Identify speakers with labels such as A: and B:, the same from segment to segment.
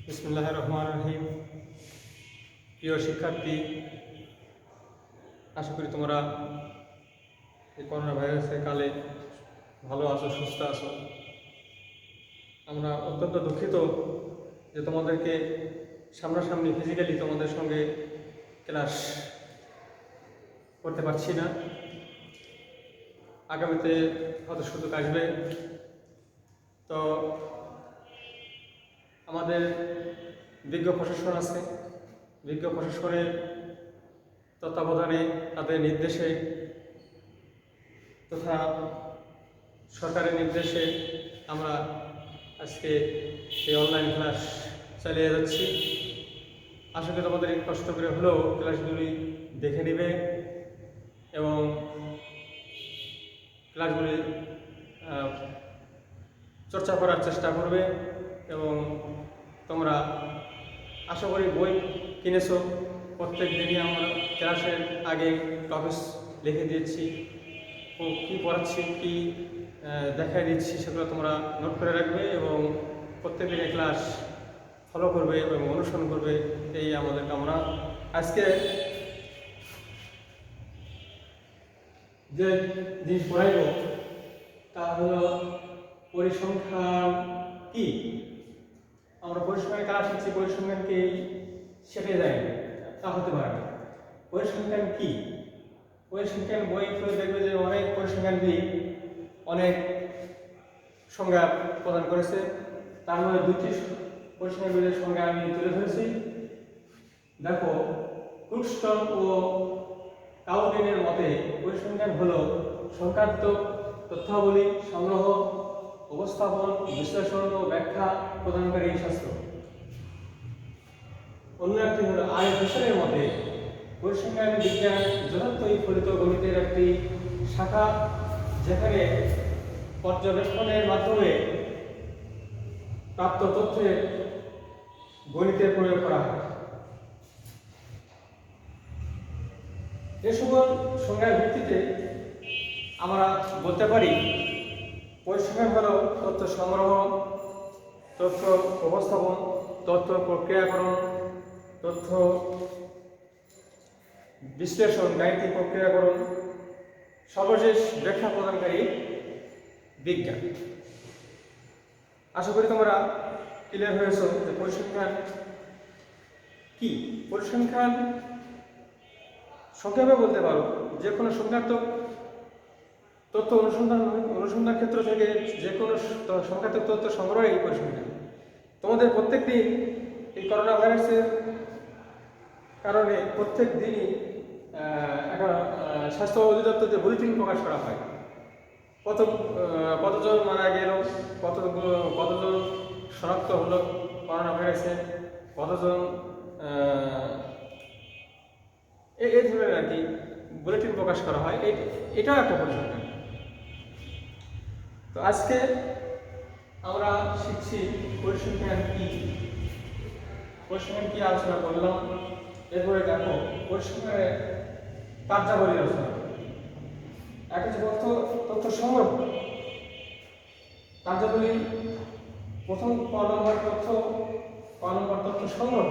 A: বিসমিল্লাহির রহমানির রহিম। প্রিয় শিক্ষার্থী, আশা করি তোমরা এই করোনা ভাইরাসের কালে ভালো আছো, সুস্থ আছো। আমরা অত্যন্ত দুঃখিত যে তোমাদেরকে সামনাসামনি ফিজিক্যালি তোমাদের সঙ্গে ক্লাস করতে পারছি না। আগামীতে হয়তো সুযোগ আসবে। তো আমাদের বিজ্ঞ প্রশাসন আছে, বিজ্ঞ প্রশাসনের তত্ত্বাবধানে, তাদের নির্দেশে তথা সরকারের নির্দেশে আমরা আজকে এই অনলাইন ক্লাস চালিয়ে যাচ্ছি। আশা করি তোমাদের কষ্ট করে হলেও ক্লাসগুলি দেখে নেবে এবং ক্লাসগুলি চর্চা করার চেষ্টা করবে। এবং তোমরা আশা করি বই কিনেছো। প্রত্যেক দিনই আমরা ক্লাসের আগে টপিকস লিখে দিয়েছি, কী পড়াচ্ছি, কী দেখাই দিচ্ছি, সেগুলো তোমরা নোট করে রাখবে এবং প্রত্যেক দিনে ক্লাস ফলো করবে এবং অনুসরণ করবে, এই আমাদের কামনা। আজকে যে জিনিস পড়াইব তা হলো পরিসংখ্যান কি। আমরা পরিসংখ্যানের কাজ শিখছি, পরিসংখ্যানকে শেখে যায় তা হতে পারে না। পরিসংখ্যান কি? পরিসংখ্যান বই খুলে দেখবে যে অনেক পরিসংখ্যানবিদ অনেক সংজ্ঞা প্রদান করেছে। তার মধ্যে দুটি পরিসংখ্যানবিদের সংজ্ঞা আমি তুলে ধরেছি। দেখো, ক্রুগস্ট্রম ও কাউডেনের মতে পরিসংখ্যান হলো সংখ্যাত্মক তথ্যাবলী সংগ্রহ, উপস্থাপন, বিশ্লেষণ ও ব্যাখ্যা প্রদানকারী শাস্ত্র। অন্য একটি হলো আইএফএসের মতে পরিসংখ্যান বিজ্ঞান যথার্থই ফলিত গণিতের একটি শাখা, যেখানে পর্যবেক্ষণের মাধ্যমে প্রাপ্ত তথ্যে গণিতের প্রয়োগ করা হয়। এ সকল সংজ্ঞার ভিত্তিতে আমরা বলতে পারি পরিসংখ্যান হল তথ্য সংগ্রহ, তথ্য উপস্থাপন, তথ্য প্রক্রিয়াকরণ, তথ্য বিশ্লেষণ, গাণিতিক প্রক্রিয়াকরণ, সর্বশেষ ব্যাখ্যা প্রদানকারী বিজ্ঞান। আশা করি তোমরা ক্লিয়ার হয়েছ যে পরিসংখ্যান কি। পরিসংখ্যান সংক্ষেপে বলতে পারো যে কোনো সংখ্যাত্মক তথ্য অনুসন্ধান ক্ষেত্র থেকে যে কোনো সংখ্যাত্মক তথ্য সংগ্রহের পরিসংখ্যান। তোমাদের প্রত্যেক দিন এই করোনা ভাইরাসের কারণে প্রত্যেক দিনই একটা স্বাস্থ্য অধিদপ্তর যে বুলেটিন প্রকাশ করা হয়, কতজন মারা গেল, কতজন শনাক্ত হলো করোনা ভাইরাসে, কতজন এই ধরনের আর কি বুলেটিন প্রকাশ করা হয়। এটাও একটা পরিসংখ্যান। তো আজকে আমরা শিখছি পরিসংখ্যান কি। পরিসংখ্যান কি আলোচনা করলাম। এরপরে দেখো পরিসংখ্যানের কার্যাবলী আলোচনা। একটা যে তথ্য সংগ্রহ কার্যাবলী, প্রথম নম্বর তথ্য সংগ্রহ।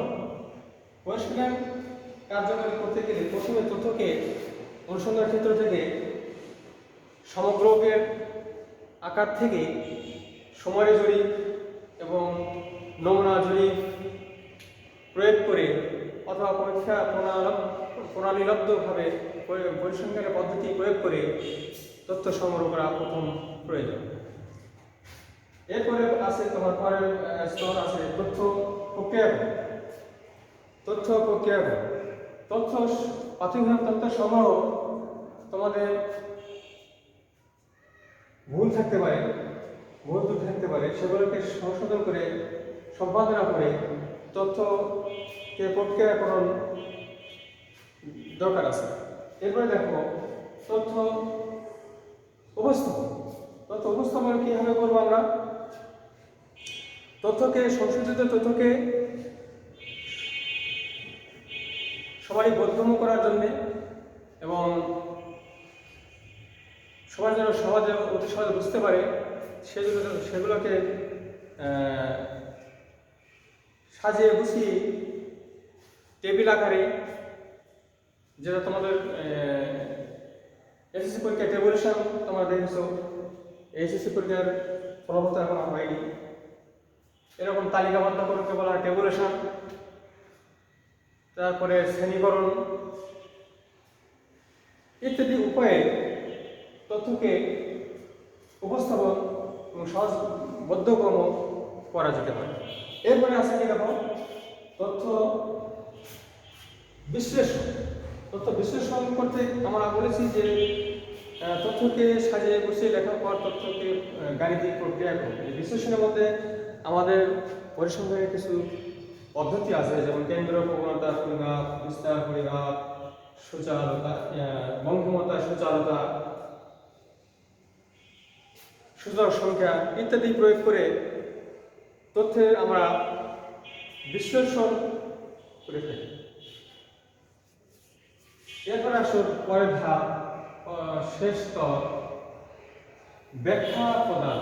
A: পরিসংখ্যান কার্যকরী করতে গেলে প্রথমে তথ্যকে অনুসন্ধান ক্ষেত্র থেকে সমগ্রকের আকার থেকে সময় জরিপ এবং নমুনা জরিপ প্রয়োগ করে অথবা পরীক্ষা প্রণালীবদ্ধভাবে পরিসংখ্যানের পদ্ধতি প্রয়োগ করে তথ্য সংগ্রহ করা প্রথম প্রয়োজন। এরপরে আছে তোমার পরের স্তর আছে তথ্য প্রক্রিয়াকরণ। প্রাথমিকভাবে তথ্য সংগ্রহ তোমাদের ভুল থাকতে পারে, সেগুলোকে সংশোধন করে সম্পাদনা করে তথ্যকে প্রক্রিয়াকরণ দরকার আছে। এরপরে দেখো তথ্য উপস্থাপন কিভাবে করবো আমরা। সংশোধিত তথ্যকে সবাই বোধগম্য করার জন্যে এবং সবাই যেন অতি সহজে বুঝতে পারে সেগুলোকে সাজিয়ে গুছিয়ে টেবিল আকারে, যেটা তোমাদের এসএসসি পরীক্ষা টেবুলেশন তোমরা দেখেছো, এসএসসি পরীক্ষার ফলাফল এখন হয়নি, এরকম তালিকাবদ্ধ করতে বলা হয় টেবুলেশন। তারপরে শ্রেণীকরণ ইত্যাদি উপায়ে তথ্যকে উপস্থাপন এবং সহজ বোধগম্য করা যেতে পারে। এরপরে আছে কি দেখো, তথ্য বিশ্লেষণ। তথ্য বিশ্লেষণ করতে আমরা বলেছি যে তথ্যকে সাজিয়ে গুছিয়ে লেখার পর তথ্যকে গাণিতিক প্রক্রিয়া করবে। এই বিশ্লেষণের মধ্যে আমাদের পরিসংখ্যানের কিছু পদ্ধতি আছে, যেমন কেন্দ্র, প্রবণতা, পরিমাপ, বিস্তার, পরিমাপ, সূচালতা, বঙ্গমতা, সূচালতা, সূচক সংখ্যা ইত্যাদি প্রয়োগ করে তথ্যের আমরা বিশ্লেষণ করে থাকি। এরপরে আসুন পরের ধাপ, শেষ স্তর, ব্যাখ্যা প্রদান।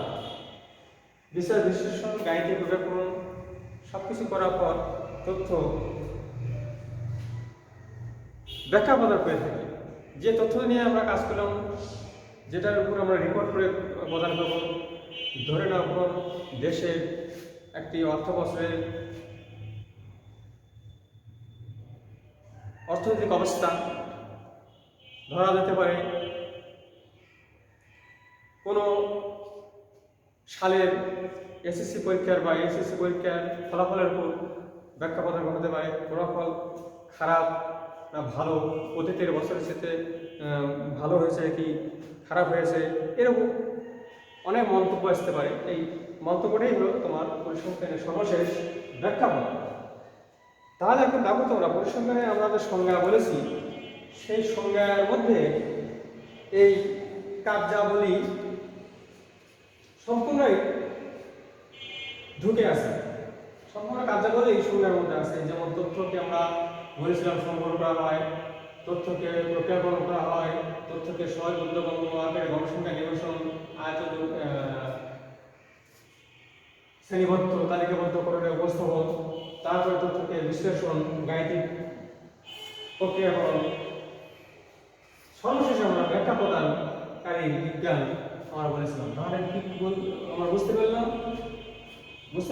A: বিচার বিশ্লেষণ, গাণিতিক ব্যাকরণ সবকিছু করার পর তথ্য ব্যাখ্যা প্রদান করে থাকি। যে তথ্য নিয়ে আমরা কাজ করলাম, যেটার উপর আমরা রিপোর্ট করে প্রদান করব, ধরে নেওয়া কোনো দেশের একটি অর্থবছরের অর্থনৈতিক অবস্থা ধরা যেতে পারে, কোনো সালের এসএসসি পরীক্ষার বা এইচএসসি পরীক্ষার ফলাফলের উপর ব্যাখ্যা প্রদান হতে পারে, ফলাফল খারাপ না ভালো, অতীতের বছরের সাথে ভালো হয়েছে কি খারাপ হয়েছে, এরকম অনেক মন্তব্য আসতে পারে। এই মন্তব্যটাই হলো তোমার পরিসংখ্যানের সর্বশেষ ব্যাখ্যা প্রদান। তাহলে এখন দেখো তোমরা, পরিসংখ্যানে আমরা যে সংজ্ঞা বলেছি, সেই সংজ্ঞার মধ্যে এই কার্যাবলী সম্পূর্ণই ঢুকে আছে। সম্পূর্ণ কার্যাবলী এই সংজ্ঞার মধ্যে আছে। যেমন তথ্যকে আমরা বলেছিলাম সংগ্রহ করা হয়, তথ্যকে প্রক্রিয়াকরণ করা হয়, তথ্যকে সহজ বোধগম্য আকারে গণসংখ্যা নিবেশন, আয়তন, শ্রেণীবদ্ধ তালিকাবদ্ধ করণে উপস্থাপন, তারপরে তথ্যকে বিশ্লেষণ, গাণিতিক প্রক্রিয়াকরণ, সর্বশেষে আমরা ব্যাখ্যা প্রদানকারী বিজ্ঞান আমরা বলেছিলাম। তাহলে কি আমরা বুঝতে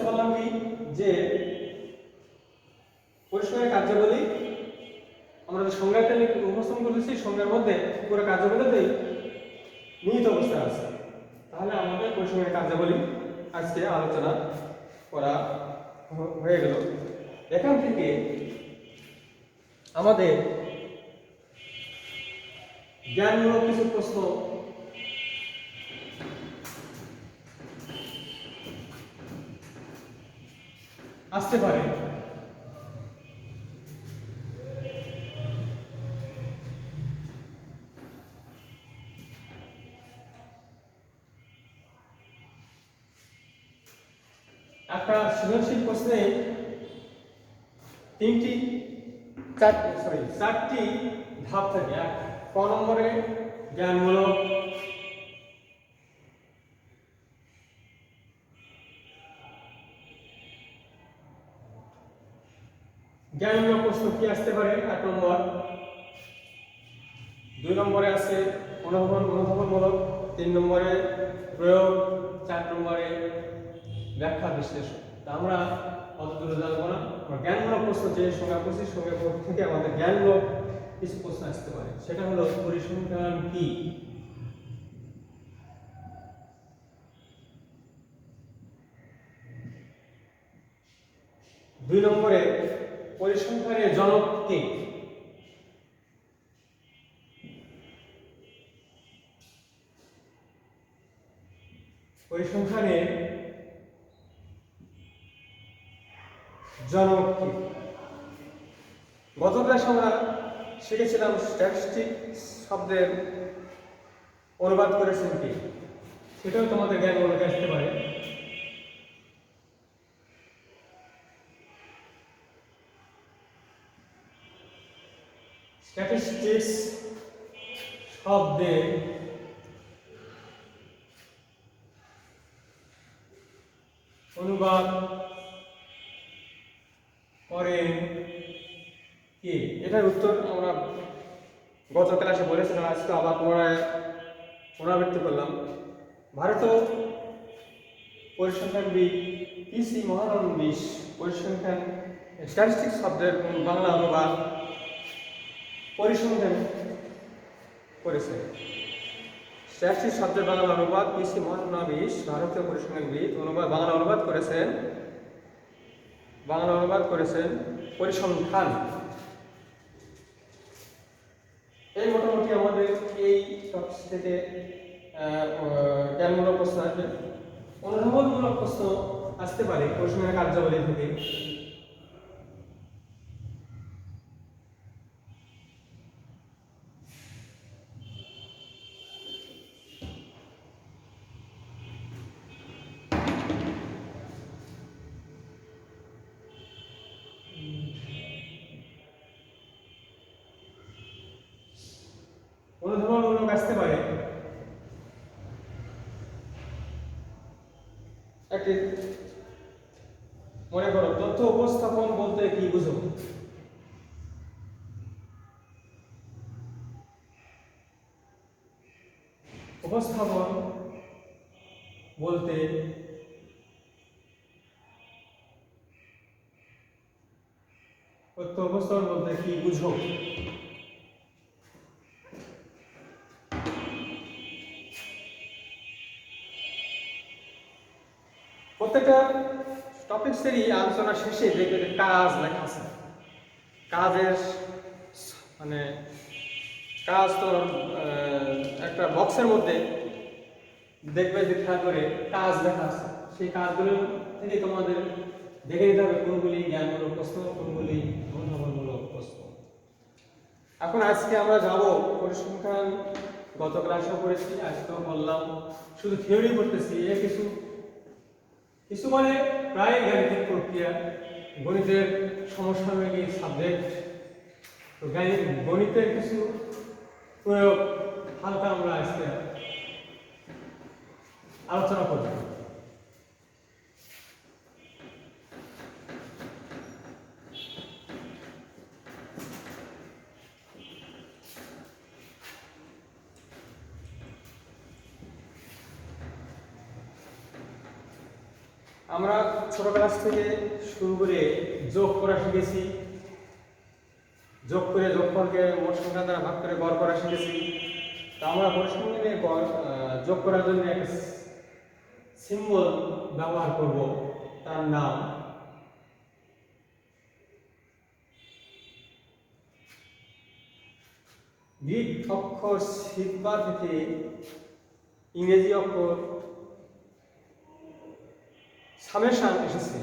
A: পারলাম কি যে পরিসংখ্যানের কার্যাবলী আমরা যে সংজ্ঞাটা উপস্থাপন করেছি, সংজ্ঞার মধ্যে পুরো কার্যাবলীতেই নিহিত অবস্থায় আছে। তাহলে আমাদের পরিসংখ্যানের কার্যাবলী আজকে আলোচনা করা হয়ে গেল। এখান থেকে আমাদের জ্ঞানমূলক কিছু প্রশ্ন আসতে পারে। একটা সৃজনশীল প্রশ্নে চারটি ধাপ থাকে। ক নম্বরে জ্ঞানমূলক, প্রশ্ন কি আসতে পারে 8 নম্বর। 2 নম্বরে আছে অনুধাবনমূলক, 3 নম্বরে প্রয়োগ, 4 নম্বরে ব্যাখ্যা বিশ্লেষণ। আমরা অত দূরে যাবো না। জ্ঞানমূলক প্রশ্ন যে সংজ্ঞা করছি, সংজ্ঞা থেকে আমাদের জ্ঞানমূলক কিছু প্রশ্ন আসতে পারে। সেটা হলো পরিসংখ্যান কি। দুই নম্বরে পরিসংখ্যানের জনক কে। পরিসংখ্যানের জনক কে। গত ক্লাসে আমরা শিখেছিলাম স্ট্যাটিস্টিক্স শব্দের অনুবাদ করেছেন কে, সেটাও তোমাদের জ্ঞানমূলক আসতে পারে। স্ট্যাটিস্টিক্স শব্দের অনুবাদ করেন কে? এটার উত্তর আমরা গত ক্লাসে বলেছিলাম, আজকে আবার পুনরাবৃত্তি করলাম। ভারতীয় পরিসংখ্যানবিদ পিসি মহালনোবিশ পরিসংখ্যান স্ট্যাটিস্টিক্স শব্দের বাংলা অনুবাদ পরিসংখ্যান করেছে। স্ট্যাটিস্টিক্স শব্দের বাংলা অনুবাদ পিসি মহালনোবিশ ভারতীয় পরিসংখ্যানবিদ বাংলা অনুবাদ করেছেন পরিসংখ্যান। এই মোটামুটি আমাদের এই টপিক থেকে জ্ঞানমূলক প্রশ্ন আসবে, অনুধাবনমূলক প্রশ্ন আসতে পারে পরিসংখ্যান কার্যাবলী থেকে। অনুধাবনমূলক আসতে পারে। একটি মনে করো, তথ্য উপস্থাপন বলতে কি বুঝো? উপস্থাপন বলতে কি বুঝো? প্রত্যেকটা টপিক্সেরই আলোচনা শেষে দেখবে কাজ লেখা আছে। কাজের মানে কাজ তো একটা বক্সের মধ্যে দেখবে যে খেয়াল করে কাজ লেখা আছে। সেই কাজগুলো থেকে তোমাদের দেখে নিতে হবে কোনগুলি জ্ঞানমূলক প্রশ্ন, কোনগুলি অনুধাবনমূলক প্রশ্ন। এখন আজকে আমরা যাব পরিসংখ্যান। গত ক্লাসে পড়েছি, আজকেও বললাম, শুধু থিওরি পড়তেছি। কিছু মানে প্রায় গাণিতিক প্রক্রিয়া, গণিতের সমসাময়িক সাবজেক্ট। তো গণিতের কিছু প্রয়োগ হালকা আমরা আজকে আলোচনা করব। আমরা ছোট ক্লাস থেকে শুরু করে যোগ করা শিখেছি, যোগ করে যোগফলকে মোট সংখ্যা দ্বারা ভাগ করে গড় করা শিখেছি। তা আমরা পরিসংখ্যানে যোগ করার জন্য একটা সিম্বল ব্যবহার করব, তার নাম গ্রিক অক্ষর সিগমা থেকে ইংরেজি অক্ষর সামেশন এসেছে।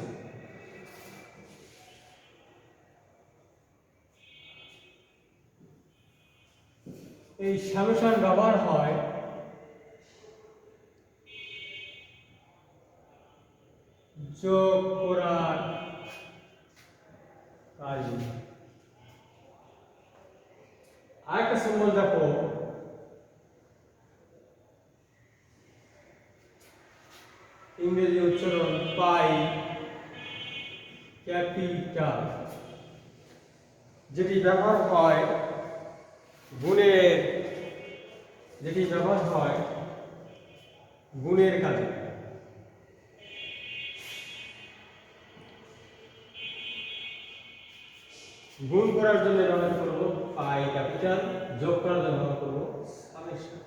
A: এই সামেশন ব্যবহার হয় যোগ করার কাজে। আরেকটা সিম্বল দেখো, ইংরেজি উচ্চারণ পাই ক্যাপিটাল, যেটি ব্যবহার হয় গুণের কাজে। গুণ করার জন্য ব্যবহার করব পাই ক্যাপিটাল, যোগ করার জন্য ব্যবহার করব সামেশন।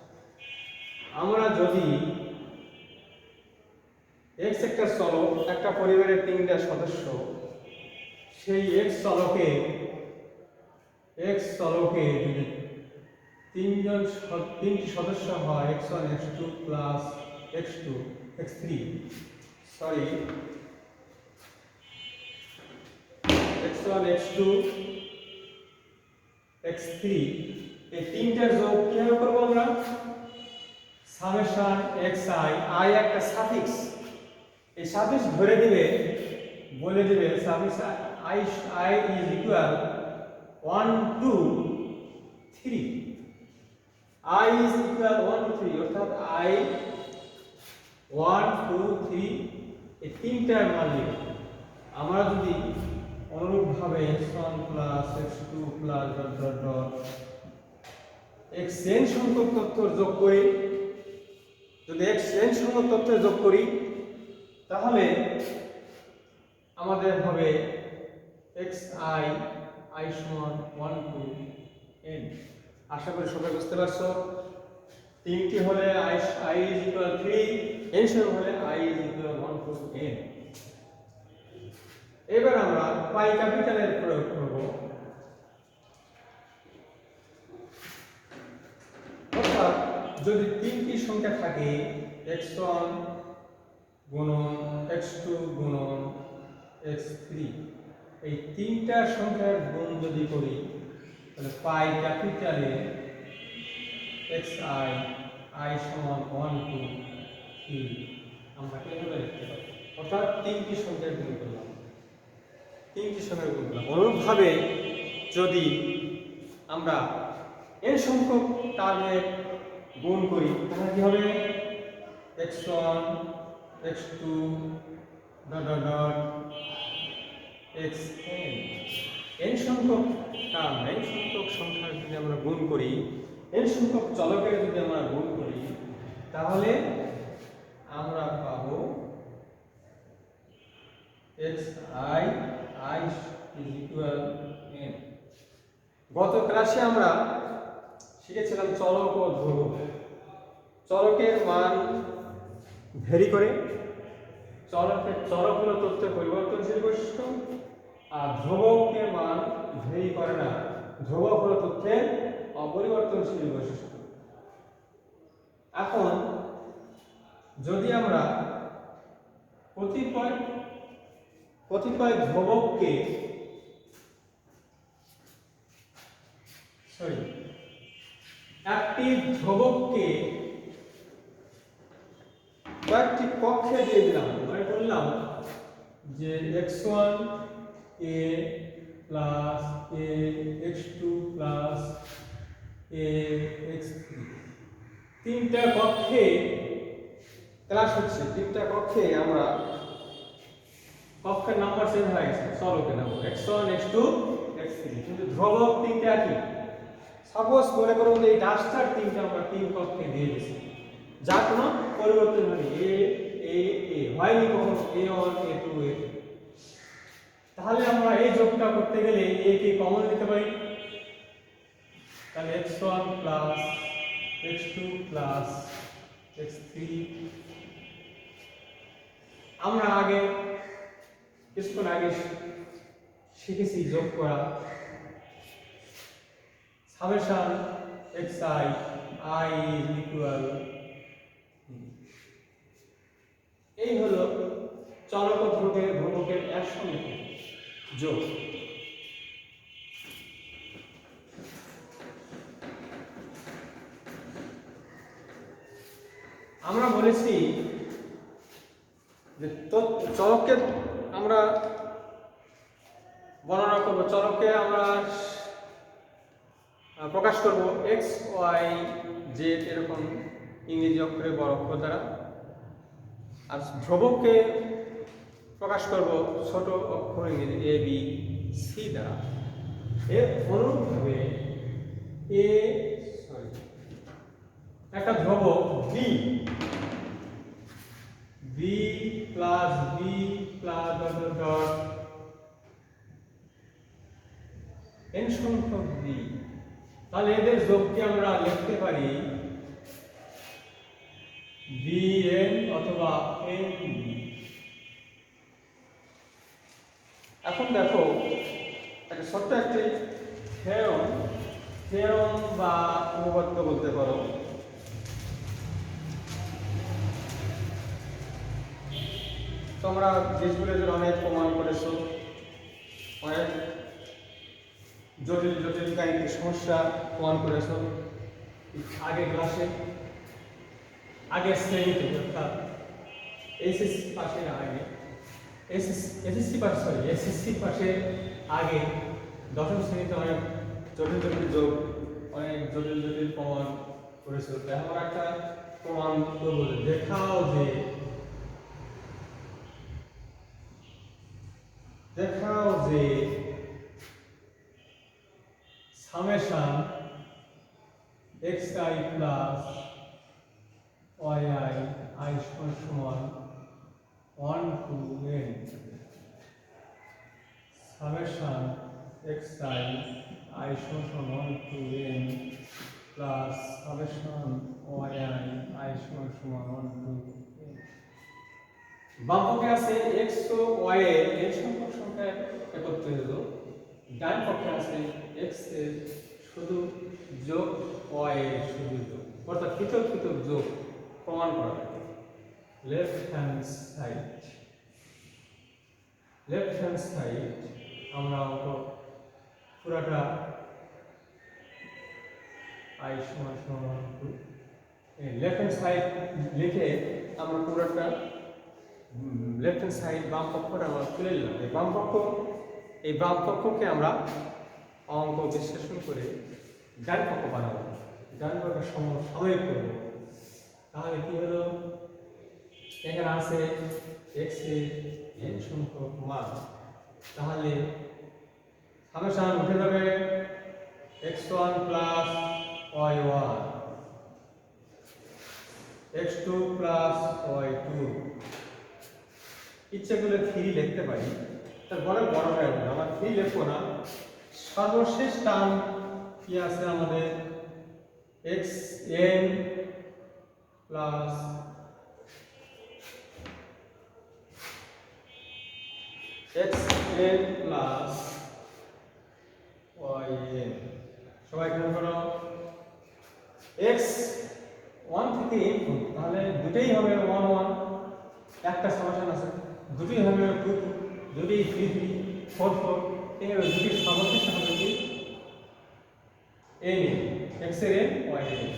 A: আমরা যদি x একটা চলক, একটা পরিবারের তিনটা সদস্য, সেই x চলকে যদি তিনটি সদস্য হয়, x1 x2 plus x2 x3 x1 x2 x3, এই তিনটার যোগ কিভাবে করবো আমরা? সামেশন xi, i একটা সাফিক্স, এই সাফিক্স ধরে দিবে, বলে দিবে suffix i is equal 1 2 3, i is equal 1 2 3, অর্থাৎ i 1 2 3 এই তিনটার মান লিখব। আমরা যদি অনুরূপভাবে x1 plus x2 plus dot dot dot xn সংখ্যক তথ্য যোগ করি, যদি xn সংখ্যক তথ্য যোগ করি তাহলে আমাদের হবে xi i সমান 1 to n। আশা করি সবাই বুঝতে পারছো। তিনটি হলে i is equal 3, n সমান হলে i is equal 1 to n। এবার আমরা পাই ক্যাপিটালের প্রয়োগ করব। অর্থাৎ যদি তিনটি সংখ্যা থাকে x1 গুণন x2 গুণন x3, এই তিনটা সংখ্যার গুণ যদি করি তাহলে পাই ক্যাপিটালে xi i সমান 1 to 3 আমরা এইভাবে লিখতে পারি। অর্থাৎ তিনটি সংখ্যার গুণ করলাম, তিনটি সংখ্যার গুণ করলাম। অনুরূপভাবে যদি আমরা n সংখ্যক টার্মের গুণ করি তাহলে কি হবে x1 x2 dot dot dot xn। n সংখ্যক টার্ম, n সংখ্যক সংখ্যার যদি আমরা গুণ করি, n সংখ্যক চলকের যদি আমরা গুণ করি তাহলে আমরা পাবো xi i is equal n। গত ক্লাসে আমরা শিখেছিলাম চলক ও ধ্রুবক। চলকের মান ভেরি করে, চলক হলো তথ্যের পরিবর্তনশীল বৈশিষ্ট্য, আর ধ্রুবকের মান ভেরি করে না, ধ্রুবক হলো তথ্যের অপরিবর্তনশীল বৈশিষ্ট্য। এখন যদি আমরা কতিপয় ধ্রুবককে একটি ধ্রুবককে কয়েকটি কক্ষে দিয়ে দিলাম, মানে বললাম যে x1 a plus a x2 plus a x3, তিনটা কক্ষে ক্লাস হচ্ছে, তিনটা কক্ষে আমরা কক্ষের নাম্বার চেঞ্জ হয়ে গেছে, চলকের নাম্বার x1 x2 x3, কিন্তু ধ্রুবক তিনটা একই। সাপোজ মনে করুন এই ডাস্টার তিনটা আমরা তিন কক্ষে দিয়ে দিয়েছি, যা কোনো পরিবর্তন হয়নি, এ হয়নি কখনো a1 a2 a3। তাহলে আমরা এই যোগটা করতে গেলে a কে কমন নিতে পারি, তাহলে x1 plus x2 plus x3। আমরা কিছুক্ষণ আগে শিখেছি যোগ করা, summation xi i is equal, এই হলো চলক ও ধ্রুবকের একসঙ্গে যোগ। আমরা বলেছি যে চলককে আমরা বর্ণনা করব, চলককে আমরা প্রকাশ করব x y z এরকম ইংরেজি অক্ষরে বড় অক্ষর দ্বারা, আর ধ্রুবককে প্রকাশ করব ছোট অক্ষর ইংরেজি a b c দ্বারা। এর অনুরূপভাবে একটা ধ্রুবক b plus b plus dot dot dot n সংখ্যক b, তাহলে এদের যোগকে আমরা লিখতে পারি bn অথবা nb। এখন দেখো একটা ছোট্ট একটি থিওরেম বা উপপাদ্য বলতে পারো। তোমরা জিনিসগুলোর অনেক প্রমাণ করেছো, অনেক জটিল জটিল গাণিতিক সমস্যা প্রমাণ করেছো আগের ক্লাসে, আগের শ্রেণীতে, অর্থাৎ এসএসসি পাশের আগে, এসএসসি পাশের আগে দশম শ্রেণীতে অনেক জটিল জটিল যোগ, অনেক জটিল জটিল প্রমাণ করেছিল। আমরা একটা প্রমাণ করবো, দেখাও যে summation xi plus yi i সমান 1 to n summation xi i সমান 1 to n plus summation yi i সমান 1 to n। বাম পক্ষে আছে x ও y এর n সংখ্যক সংখ্যা একত্রিত যোগ, ডান পক্ষে আছে x এর শুধু যোগ y এর শুধু যোগ, অর্থাৎ পৃথক পৃথক যোগ প্রমাণ করা হবে। লেফট হ্যান্ড সাইড আমরা পুরাটা i সমান সমান লেফট হ্যান্ড সাইড লিখে আমরা পুরাটা লেফট হ্যান্ড সাইড বাম পক্ষটা আমরা তুলে নিলাম। এই বাম পক্ষকে আমরা অঙ্ক বিশ্লেষণ করে ডান পক্ষ বানাবো, ডান পক্ষের সাময়িক করব। তাহলে কি হলো, এখানে আছে x এর n সংখ্যক মান, তাহলে সামেশন উঠে যাবে x1 plus y1 x2 plus y2। ইচ্ছে করলে 3 লিখতে পারি, তারপরে বড় হয়ে যাবে, আমার 3 লিখবো না। সর্বশেষ টার্ম কি আছে আমাদের xn plus xn plus yn। সবাই খেয়াল করো, x 1 থেকে n পর্যন্ত, তাহলে দুটেই হবে 1 1, একটা সামেশন আছে, দুটোই হবে 2 2, দুটোই 3 3 4 4, এইভাবে দুটি সর্বশেষ হবে কি n x এর n y এর n।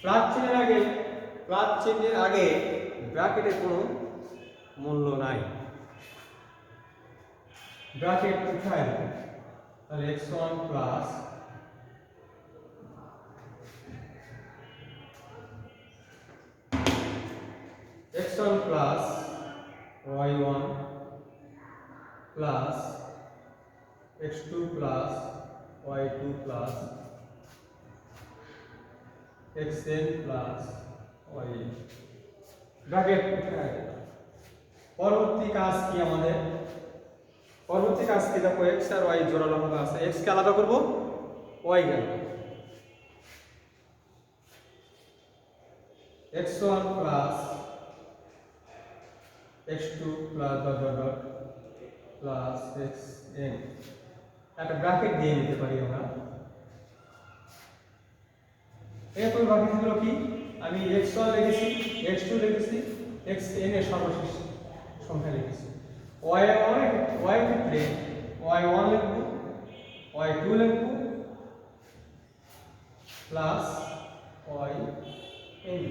A: প্লাস চিহ্নের আগে ব্র্যাকেটের কোনো মূল্য নাই, ব্র্যাকেট উঠায় দেব, তাহলে x1 plus x1 plus y1 plus x2 plus y2 plus xn plus yn। Bracket উঠায় দেব। পরবর্তী কাজ কি আমাদের? পরবর্তী কাজ কি, দেখো x আর y জোড়ালো ভাবে আছে, x কে আলাদা করব, y কে আলাদা করব। x1 plus x2 plus dot dot dot plus xn, একটা ব্র্যাকেট দিয়ে নিতে পারি আমরা। এরপর বাকি থাকলো কি, আমি x1 লিখেছি, x2 লিখেছি, xn এর সর্বশেষ সংখ্যা লিখেছি। y ক্ষেত্রে y1 লিখব, y2 লিখব প্লাস yn।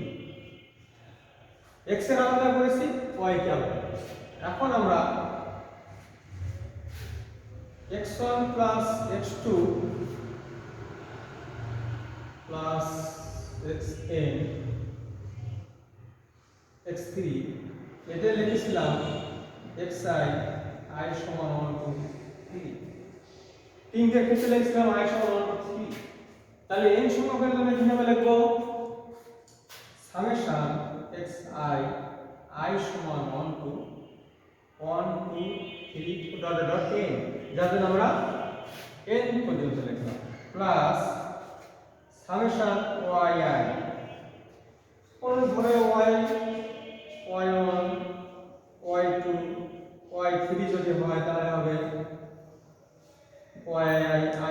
A: x এর আলাদা করেছি, y কে আলাদা করেছি। এখন আমরা x1 plus x2 plus xn x3 এটা লিখেছিলাম xi i সমান 1 to 3, তিনটে ক্ষেত্রে লিখেছিলাম i সমান 1 to 3। তাহলে n সংখ্যকের জন্য কিভাবে লিখব, সামেশন xi i সমান 1 to 3 ডট ডট n, যার জন্য আমরা n পর্যন্ত লিখলাম, প্লাস সামেশন yi অনুরূপভাবে y1 y2 y3 যদি হয় তাহলে হবে yi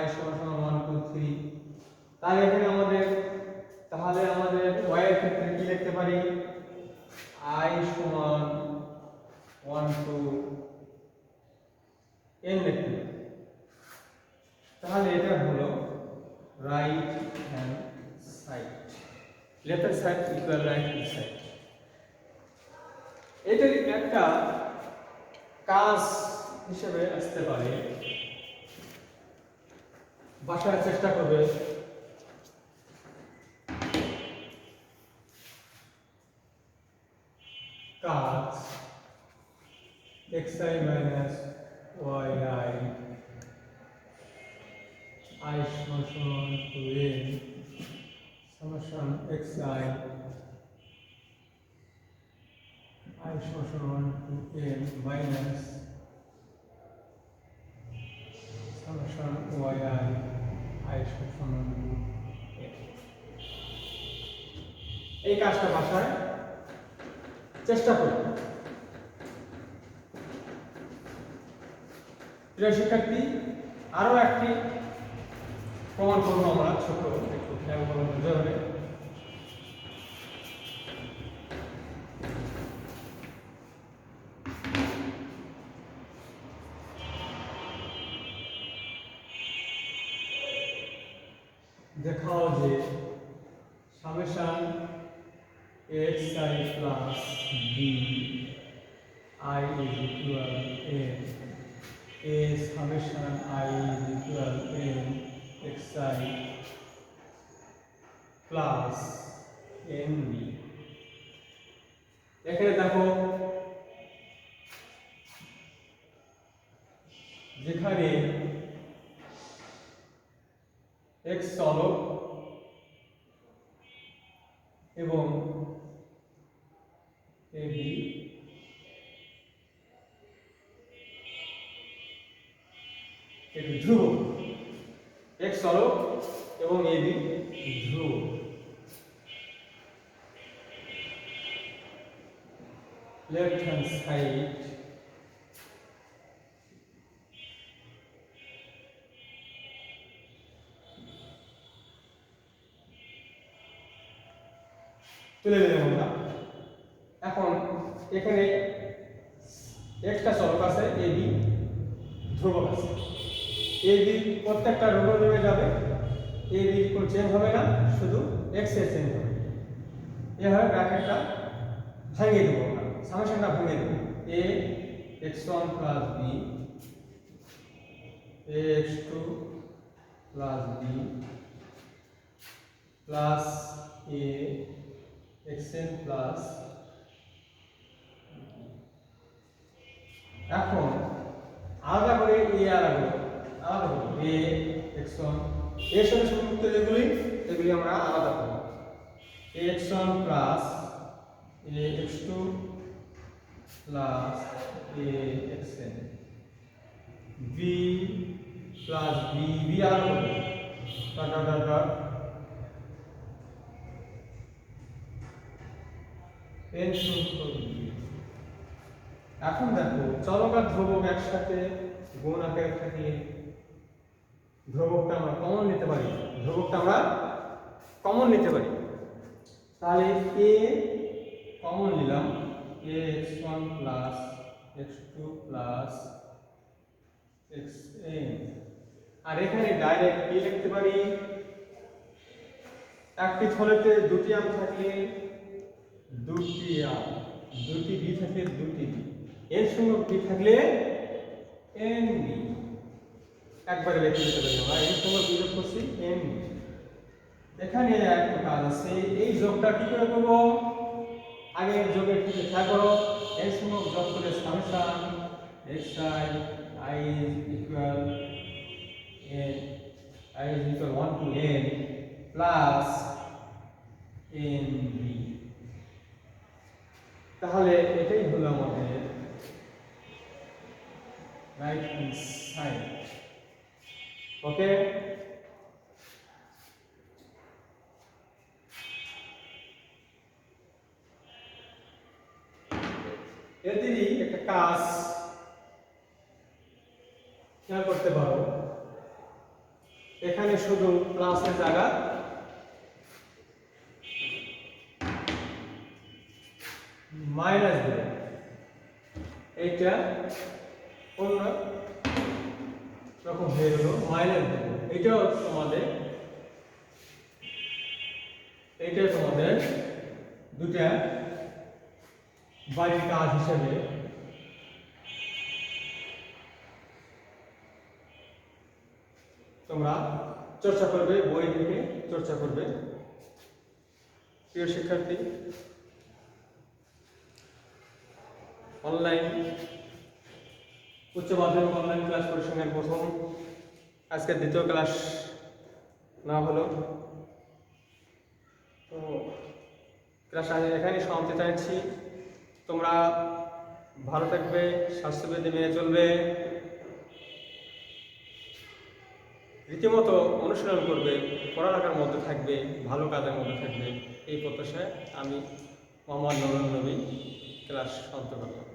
A: i সমান 1 to 3। তাহলে এখানে আমাদের y এর ক্ষেত্রে কি লিখতে পারি, i সমান 1 to n লিখতে পারি। তাহলে এটা হলো right hand side, left hand side equal right hand side. এটার একটা কাজ হিসেবে আসতে পারে, বাসায় চেষ্টা করবে। কাজ xi minus yi i সমান সমান to n summation x i i সমান to n minus summation y i i সমান টু এন। এই কাজটা ভাষায় চেষ্টা করি। প্রিয় শিক্ষার্থী, আরো একটি প্রমাণ করবো আমরা, ছোট একটু খেয়াল করে বুঝতে হবে। দেখাও যে summation x i plus b i is equal n a summation i is equal n x i plus n b. এখানে দেখো যেখানে এক্স চলক এবং এ বি একটি ধ্রুবক, এক্স চলক এবং এ বি ধ্রুবক। লেফট হ্যান্ড সাইড তুলে নিলাম আমরা। এখন এখানে একটা চলক আছে, এ বি ধ্রুবক আছে। এ বি প্রত্যেকটা রোগে রয়ে যাবে, এ বি কোনো চেঞ্জ হবে না, শুধু এক্স এর চেঞ্জ হবে। এভাবে ব্র্যাকেটটা ভাঙিয়ে দেবো আমরা, সামেশনটা ভাঙিয়ে দেবো। A x one plus b a x two plus b plus a xn plus. এখন আলাদা করে এ আলাদা করে এ x1 এর সাথে সংযুক্ত এগুলি আমরা আলাদা করব। A x1 plus a x2 plus a xn b plus b b আলাদা করব ডট ডট ডট এন সংখ্যক বি। এখন দেখো চলক আর ধ্রুবক একসাথে গুণ আকারে থাকলে ধ্রুবকটা আমরা কমন নিতে পারি, তাহলে এ কমন নিলাম, এ x1 plus x2 plus xn। আর এখানে ডাইরেক্ট কি লিখতে পারি, একটি থলেতে দুটি আম থাকলে দুটি আম, দুটি বি থাকলে দুটি বি, এর সঙ্গে বি থাকলে এন বি। একবারে লিখে দিতে পারি আমরা, এর সঙ্গে বিয়োগ করছি এন বি। এখানে একটা কাজ আছে, এই যোগটা কি করে করব, আগে যোগের ক্ষেত্রে খেয়াল করো, এর সঙ্গে যোগ করে summation x i i is equal n i is equal 1 to n plus n b. তাহলে এটাই হলো আমাদের রাইট হ্যান্ড সাইড। ওকে, এদেরই একটা কাজ খেয়াল করতে পারো, এখানে শুধু প্লাসের জায়গা মাইনাস দেবে, এইটা অন্য রকম হয়ে গেল, মাইনাস দেবে। এইটাও তোমাদের দুটা বাড়ির কাজ হিসেবে তোমরা চর্চা করবে, বই থেকে চর্চা করবে। প্রিয় শিক্ষার্থী, অনলাইন উচ্চ মাধ্যমিক অনলাইন ক্লাস পরিসংখ্যান প্রথম আজকে দ্বিতীয় ক্লাস না হলো। তো ক্লাস এখানেই সমাপ্তি চাইছি। তোমরা ভালো থাকবে, স্বাস্থ্যবিধি মেনে চলবে, রীতিমতো অনুশীলন করবে, পড়ালেখার মধ্যে থাকবে, ভালো কাজের মধ্যে থাকবে। এই প্রত্যাশায় আমি মোহাম্মদ নুরুন নবী ক্লাস সমাপ্ত করলাম।